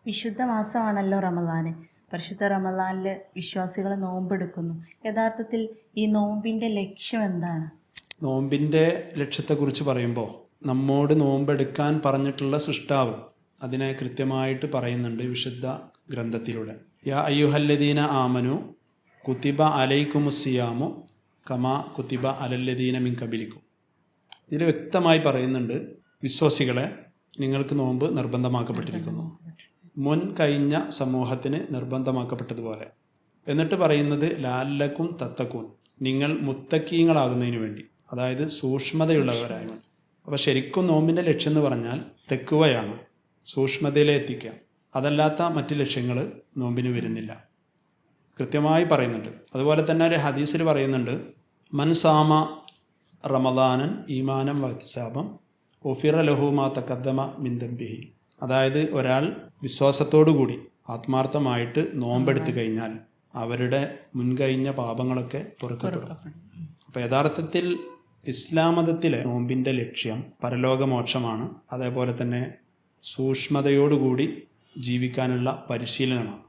വിശുദ്ധ മാസമാണല്ലോ റമദാന്. പരിശുദ്ധ റമദാനിൽ വിശ്വാസികൾ നോമ്പെടുക്കുന്നു. യഥാർത്ഥത്തിൽ ഈ നോമ്പിൻ്റെ ലക്ഷ്യം എന്താണ്? നോമ്പിൻ്റെ ലക്ഷ്യത്തെക്കുറിച്ച് പറയുമ്പോൾ നമ്മോട് നോമ്പെടുക്കാൻ പറഞ്ഞിട്ടുള്ള സൃഷ്ടാവ് അതിനെ കൃത്യമായിട്ട് പറയുന്നുണ്ട് വിശുദ്ധ ഗ്രന്ഥത്തിലൂടെ. യാ അയ്യുഹല്ലദീന ആമനു കുത്തിബ അലൈക്കുമുസ്സിയാമു കമാ കുത്തിബ അലല്ലദീന മിൻ കബിലിക്കും. ഇതിൽ വ്യക്തമായി പറയുന്നുണ്ട്, വിശ്വാസികളെ, നിങ്ങൾക്ക് നോമ്പ് നിർബന്ധമാക്കപ്പെട്ടിരിക്കുന്നു, മുൻ കഴിഞ്ഞ സമൂഹത്തിന് നിർബന്ധമാക്കപ്പെട്ടതുപോലെ. എന്നിട്ട് പറയുന്നത് ലാലക്കും തത്തക്കും, നിങ്ങൾ മുത്തക്കീങ്ങളാകുന്നതിന് വേണ്ടി, അതായത് സൂക്ഷ്മതയുള്ളവരായി വേണ്ടി. അപ്പോൾ ശരിക്കും നോമ്പിൻ്റെ ലക്ഷ്യം എന്ന് പറഞ്ഞാൽ തെക്കുവയാണ്, സൂക്ഷ്മതയിലെ എത്തിക്കുക. അതല്ലാത്ത മറ്റ് ലക്ഷ്യങ്ങൾ നോമ്പിന് വരുന്നില്ല, കൃത്യമായി പറയുന്നുണ്ട്. അതുപോലെ തന്നെ ഒരു ഹദീസിൽ പറയുന്നുണ്ട്, മൻസാമ റമദാനൻ ഈമാനം വഹ്തിസാബം ഒഫിറ ലഹുമാ തഖദ്ദമ മിൻ ദംബിഹി. അതായത് ഒരാൾ വിശ്വാസത്തോടുകൂടി ആത്മാർത്ഥമായിട്ട് നോമ്പെടുത്തു കഴിഞ്ഞാൽ അവരുടെ മുൻകഴിഞ്ഞ പാപങ്ങളൊക്കെ പൊറുക്കപ്പെടും. അപ്പോൾ യഥാർത്ഥത്തിൽ ഇസ്ലാം മതത്തിലെ നോമ്പിൻ്റെ ലക്ഷ്യം പരലോകമോക്ഷമാണ്. അതേപോലെ തന്നെ സൂക്ഷ്മതയോടുകൂടി ജീവിക്കാനുള്ള പരിശീലനമാണ്.